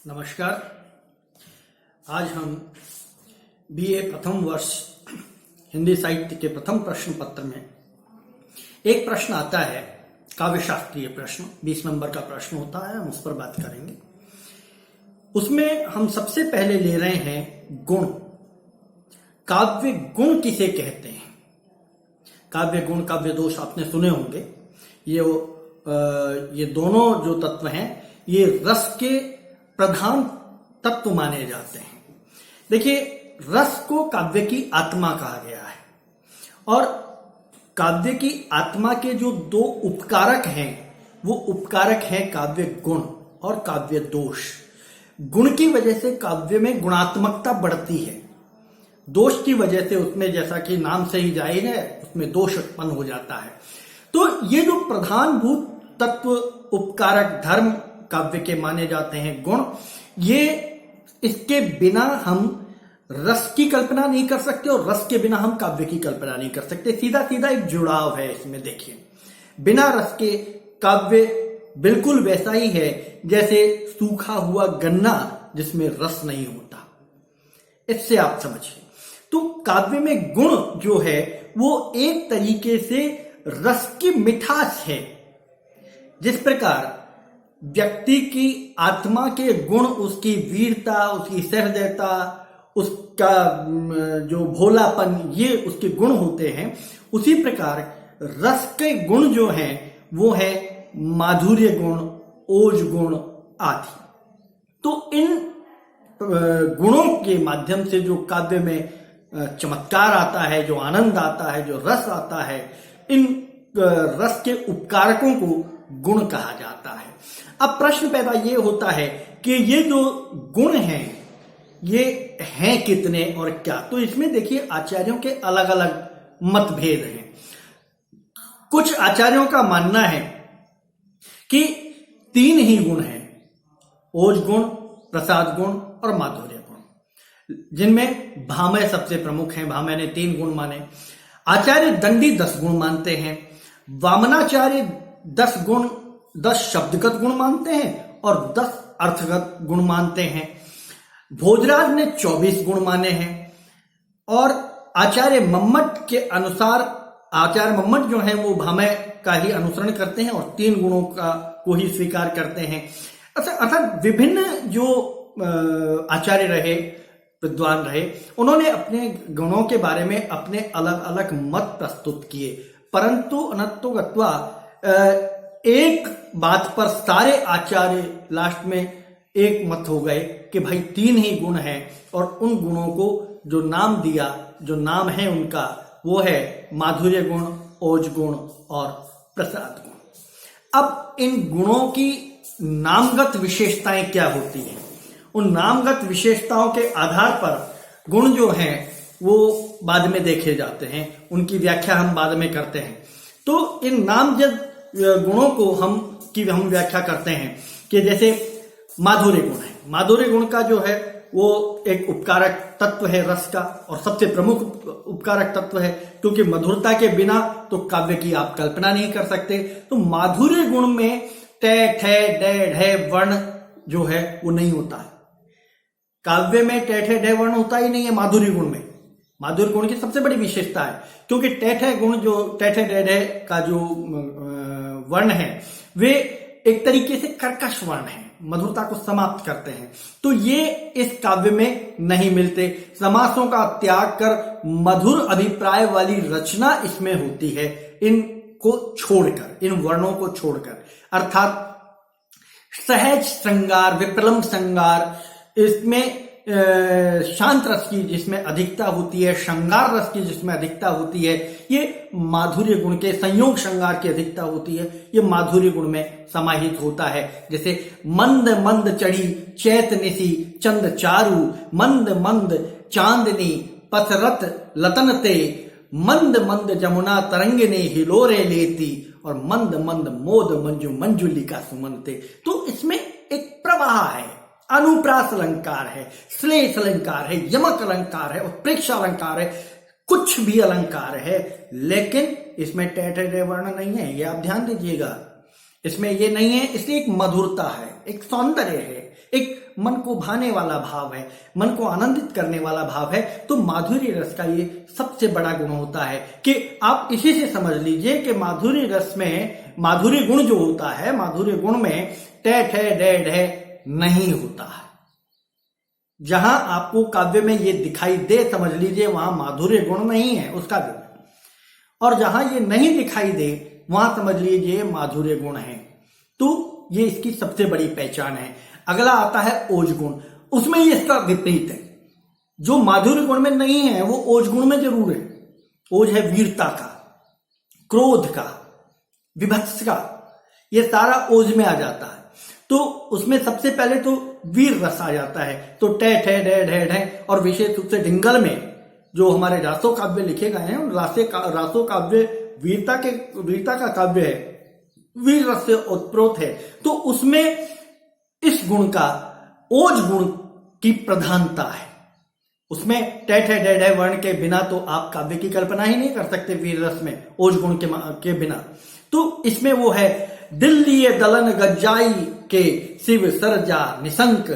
नमस्कार। आज हम बीए प्रथम वर्ष हिंदी साहित्य के प्रथम प्रश्न पत्र में एक प्रश्न आता है, काव्य शास्त्रीय प्रश्न 20 नंबर का प्रश्न होता है, हम उस पर बात करेंगे। उसमें हम सबसे पहले ले रहे हैं गुण। काव्य गुण किसे कहते हैं? काव्य गुण, काव्य दोष आपने सुने होंगे। ये दोनों जो तत्व हैं ये रस के प्रधान तत्व माने जाते हैं। देखिए, रस को काव्य की आत्मा कहा गया है और काव्य की आत्मा के जो दो उपकारक हैं वो उपकारक हैं काव्य गुण और काव्य दोष। गुण की वजह से काव्य में गुणात्मकता बढ़ती है, दोष की वजह से उसमें, जैसा कि नाम से ही जाहिर है, उसमें दोष उत्पन्न हो जाता है। तो ये जो प्रधानभूत तत्व उपकारक धर्म काव्य के माने जाते हैं गुण, ये इसके बिना हम रस की कल्पना नहीं कर सकते और रस के बिना हम काव्य की कल्पना नहीं कर सकते। सीधा सीधा एक जुड़ाव है इसमें। देखिए, बिना रस के काव्य बिल्कुल वैसा ही है जैसे सूखा हुआ गन्ना जिसमें रस नहीं होता। इससे आप समझिए, तो काव्य में गुण जो है वो एक तरीके से रस की मिठास है। जिस प्रकार व्यक्ति की आत्मा के गुण, उसकी वीरता, उसकी सहृदयता, उसका जो भोलापन, ये उसके गुण होते हैं, उसी प्रकार रस के गुण जो हैं वो है माधुर्य गुण, ओज गुण आदि। तो इन गुणों के माध्यम से जो काव्य में चमत्कार आता है, जो आनंद आता है, जो रस आता है, इन रस के उपकारकों को गुण कहा जाता है। अब प्रश्न पैदा ये होता है कि ये जो गुण हैं ये हैं कितने और क्या? तो इसमें देखिए, आचार्यों के अलग अलग मतभेद हैं। कुछ आचार्यों का मानना है कि 3 ही गुण हैं, ओज गुण, प्रसाद गुण और माधुर्य गुण, जिनमें भामह सबसे प्रमुख हैं। भामह ने 3 गुण माने। आचार्य दंडी 10 गुण मानते हैं। वामनाचार्य 10 गुण, 10 शब्दगत गुण मानते हैं और 10 अर्थगत गुण मानते हैं। भोजराज ने 24 गुण माने हैं और आचार्य मम्मट के अनुसार, आचार्य मम्मट जो है वो भामह का ही अनुसरण करते हैं और 3 गुणों को ही स्वीकार करते हैं। अर्थात विभिन्न जो आचार्य रहे, विद्वान रहे, उन्होंने अपने गुणों के बारे में अपने अलग अलग मत प्रस्तुत किए, परंतु अनंतो गत्वा एक बात पर सारे आचार्य लास्ट में एक मत हो गए कि भाई 3 ही गुण हैं और उन गुणों को जो नाम दिया, जो नाम है उनका, वो है माधुर्य गुण, ओज गुण और प्रसाद गुण। अब इन गुणों की नामगत विशेषताएं क्या होती हैं? उन नामगत विशेषताओं के आधार पर गुण जो हैं वो बाद में देखे जाते हैं, उनकी व्याख्या हम बाद में करते हैं। तो इन नामजद गुणों को हम व्याख्या करते हैं कि जैसे माधुर्य गुण है। माधुर्य गुण का जो है वो एक उपकारक तत्व है रस का, और सबसे प्रमुख उपकारक तत्व है, क्योंकि मधुरता के बिना तो काव्य की आप कल्पना नहीं कर सकते। तो माधुर्य गुण में टे, ठे, डे, ढे वर्ण जो है वो नहीं होता है। काव्य में टे, ठे, ढे वर्ण होता ही नहीं है माधुर्य गुण में। माधुर्य गुण की सबसे बड़ी विशेषता है, क्योंकि टेठे गुण, जो टेठे डेढ़े का जो वर्ण है वे एक तरीके से कर्कश वर्ण है, मधुरता को समाप्त करते हैं। तो ये इस काव्य में नहीं मिलते। समासों का त्याग कर मधुर अभिप्राय वाली रचना इसमें होती है, इनको छोड़कर, इन वर्णों को छोड़कर। अर्थात सहज श्रृंगार, विप्रलंब श्रृंगार, इसमें शांत रस की जिसमें अधिकता होती है, श्रृंगार रस की जिसमें अधिकता होती है, ये माधुर्य गुण के, संयोग श्रृंगार की अधिकता होती है, ये माधुर्य गुण में समाहित होता है। जैसे मंद मंद चढ़ी चैत निसी चंद चारू, मंद मंद चांदनी पथरत लतनते, मंद मंद जमुना तरंगिनी हिलोरे लेती, और मंद मंद मोद मंजू मंजुलिका सुमनते। तो इसमें एक प्रवाह है, अनुप्रास अलंकार है, श्लेष अलंकार है, यमक अलंकार है, उत्प्रेक्षा अलंकार है, कुछ भी अलंकार है, लेकिन इसमें टे, ठे, डे वर्ण नहीं है। ये आप ध्यान दीजिएगा, इसमें ये नहीं है, इसलिए एक मधुरता है, एक सौंदर्य है, एक मन को भाने वाला भाव है, मन को आनंदित करने वाला भाव है। तो माधुर्य रस का ये सबसे बड़ा गुण होता है कि आप इसी से समझ लीजिए कि माधुर्य रस में माधुर्य गुण जो होता है, माधुर्य गुण में टे ठे डे ढे नहीं होता है। जहां आपको काव्य में ये दिखाई दे, समझ लीजिए वहां माधुर्य गुण नहीं है उस काव्य में, और जहां ये नहीं दिखाई दे वहां समझ लीजिए माधुर्य गुण है। तो ये इसकी सबसे बड़ी पहचान है। अगला आता है ओज गुण, उसमें ये इसका विपरीत है। जो माधुर्य गुण में नहीं है वो ओज गुण में जरूर है। ओज है वीरता का, क्रोध का, विभत्स का, ये सारा ओज में आ जाता है। तो उसमें सबसे पहले तो वीर रस आ जाता है। तो टे ठे डे ढे ढे, और विशेष रूप से ढिंगल में जो हमारे रासो काव्य लिखे गए हैं, रासो काव्य वीरता का काव्य है, वीर रस से उत्प्रोत है। तो उसमें इस गुण का, ओज गुण की प्रधानता है। उसमें टे ठे डे ढे वर्ण के बिना तो आप काव्य की कल्पना ही नहीं कर सकते वीर रस में, ओज गुण के बिना। तो इसमें वो है दिल्ली दलन गज्जाई के शिव सरजा निशंक,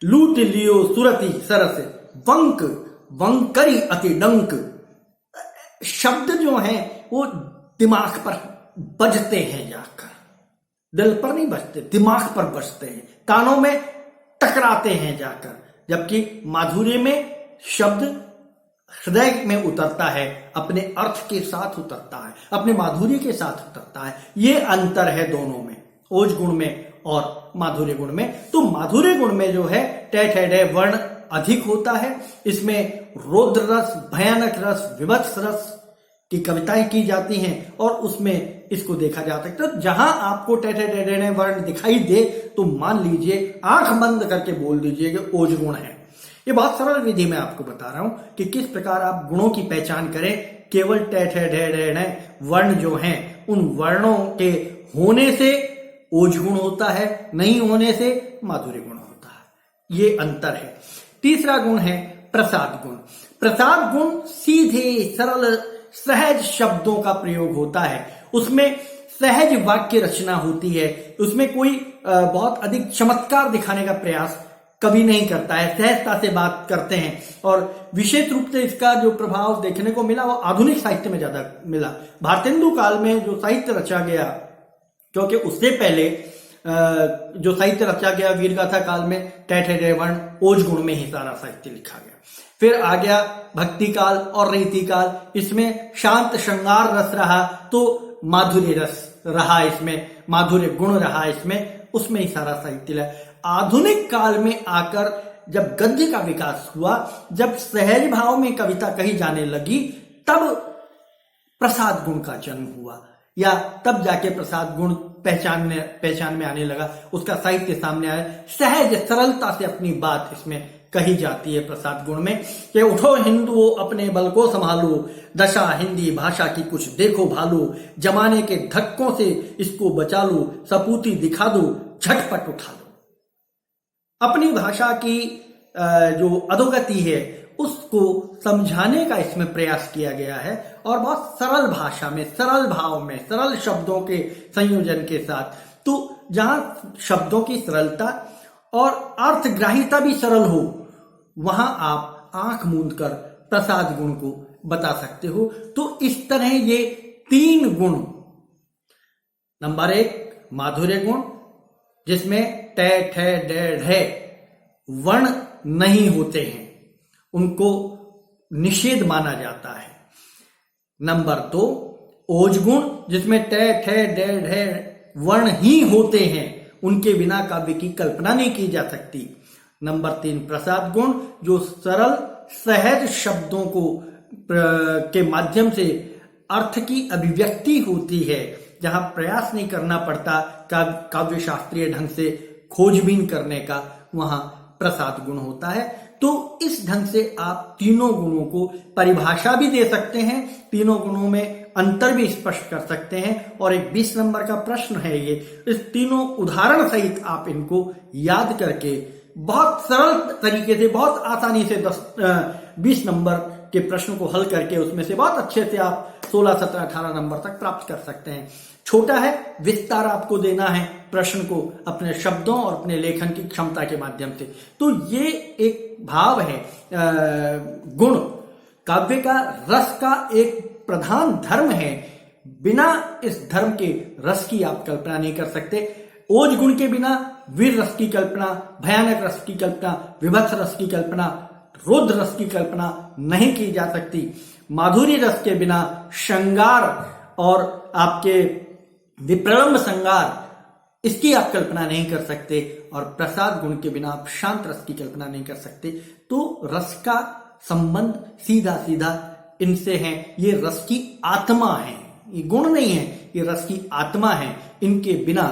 लूट लियो सुरति सरस वंक वंकरी अति डंक। शब्द जो हैं वो दिमाग पर बजते हैं, जाकर दिल पर नहीं बजते, दिमाग पर बजते हैं, कानों में टकराते हैं जाकर। जबकि माधुर्य में शब्द हृदय में उतरता है, अपने अर्थ के साथ उतरता है, अपने माधुर्य के साथ उतरता है। ये अंतर है दोनों में, ओज गुण में और माधुर्य गुण में। तो माधुर्य गुण में जो है टे ठे डे वर्ण अधिक होता है। इसमें रौद्र रस, भयानक रस, विभत्स रस की कविताएं की जाती हैं और उसमें इसको देखा जा सकता है। तो जहां आपको टे ठे डे ढे वर्ण दिखाई दे तो मान लीजिए, आंख बंद करके बोल दीजिए कि ओज गुण है। ये बहुत सरल विधि मैं आपको बता रहा हूं कि किस प्रकार आप गुणों की पहचान करें। केवल टे ठे डे ढे वर्ण जो हैं, उन वर्णों के होने से ओज गुण होता है, नहीं होने से माधुर्य गुण होता है। ये अंतर है। तीसरा गुण है प्रसाद गुण। प्रसाद गुण सीधे सरल सहज शब्दों का प्रयोग होता है। उसमें सहज वाक्य रचना होती है। उसमें कोई बहुत अधिक चमत्कार दिखाने का प्रयास कभी नहीं करता है, सहजता से बात करते हैं। और विशेष रूप से इसका जो प्रभाव देखने को मिला वो आधुनिक साहित्य में ज्यादा मिला। भारतेंदु काल में जो साहित्य रचा गया, क्योंकि उससे पहले जो साहित्य रचा गया वीरगाथा काल में टे ठे डे वर्ण ओज गुण में ही सारा साहित्य लिखा गया। फिर आ गया भक्ति काल और रीति काल, इसमें शांत श्रृंगार रस रहा, तो माधुर्य रस रहा, इसमें माधुर्य गुण रहा, इसमें उसमें ही सारा साहित्य है। आधुनिक काल में आकर जब गद्य का विकास हुआ, जब सहज भाव में कविता कही जाने लगी, तब प्रसाद गुण का जन्म हुआ, या तब जाके प्रसाद गुण पहचान में आने लगा, उसका साहित्य सामने आया। सहज सरलता से अपनी बात इसमें कही जाती है प्रसाद गुण में कि उठो हिंदुओं अपने बल को संभालो, दशा हिंदी भाषा की कुछ देखो भालो, जमाने के धक्कों से इसको बचा लो, सपूती दिखा दो, झटपट उठा लो। अपनी भाषा की जो अधोगति है उसको समझाने का इसमें प्रयास किया गया है, और बहुत सरल भाषा में, सरल भाव में, सरल शब्दों के संयोजन के साथ। तो जहां शब्दों की सरलता और अर्थग्राहिता भी सरल हो, वहां आप आंख मूंद कर प्रसाद गुण को बता सकते हो। तो इस तरह ये तीन गुण, नंबर 1 माधुर्य गुण, जिसमें टे ठे डे ढे वर्ण नहीं होते हैं, उनको निषेध माना जाता है। नंबर 2 ओज गुण, जिसमें टे ठे डे ढे वर्ण ही होते हैं, उनके बिना काव्य की कल्पना नहीं की जा सकती। नंबर 3 प्रसाद गुण, जो सरल सहज शब्दों को के माध्यम से अर्थ की अभिव्यक्ति होती है, जहां प्रयास नहीं करना पड़ता काव्य शास्त्रीय ढंग से खोजबीन करने का, वहां प्रसाद गुण होता है। तो इस ढंग से आप तीनों गुणों को परिभाषा भी दे सकते हैं, तीनों गुणों में अंतर भी स्पष्ट कर सकते हैं। और एक 20 नंबर का प्रश्न है ये, इस तीनों उदाहरण सहित आप इनको याद करके बहुत सरल तरीके से, बहुत आसानी से 20 नंबर के प्रश्न को हल करके उसमें से बहुत अच्छे से आप 16, 17, 18 नंबर तक प्राप्त कर सकते हैं। छोटा है, विस्तार आपको देना है प्रश्न को अपने शब्दों और अपने लेखन की क्षमता के माध्यम से। तो ये एक भाव है, गुण काव्य का, रस का एक प्रधान धर्म है। बिना इस धर्म के रस की आप कल्पना नहीं कर सकते। ओज गुण के बिना वीर रस की कल्पना, भयानक रस की कल्पना, विभत्स रस की कल्पना, रौद्र रस की कल्पना नहीं की जा सकती। माधुरी रस के बिना श्रृंगार और आपके विप्रलंब श्रृंगार, इसकी आप कल्पना नहीं कर सकते। और प्रसाद गुण के बिना आप शांत रस की कल्पना नहीं कर सकते। तो रस का संबंध सीधा सीधा इनसे है। ये रस की आत्मा है, ये गुण नहीं है, ये रस की आत्मा है। इनके बिना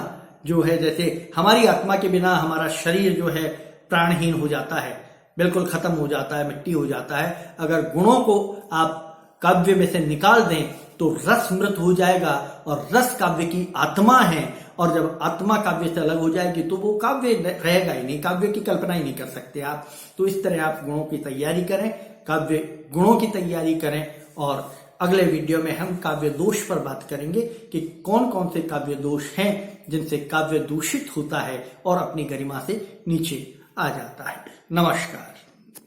जो है, जैसे हमारी आत्मा के बिना हमारा शरीर जो है प्राणहीन हो जाता है, बिल्कुल खत्म हो जाता है, मिट्टी हो जाता है। अगर गुणों को आप काव्य में से निकाल दें तो रस मृत हो जाएगा, और रस काव्य की आत्मा है। और जब आत्मा काव्य से अलग हो जाएगी तो वो काव्य रहेगा ही नहीं, काव्य की कल्पना ही नहीं कर सकते आप। तो इस तरह आप गुणों की तैयारी करें, काव्य गुणों की तैयारी करें। और अगले वीडियो में हम काव्य दोष पर बात करेंगे कि कौन कौन से काव्य दोष हैं जिनसे काव्य दूषित होता है और अपनी गरिमा से नीचे आ जाता है। नमस्कार।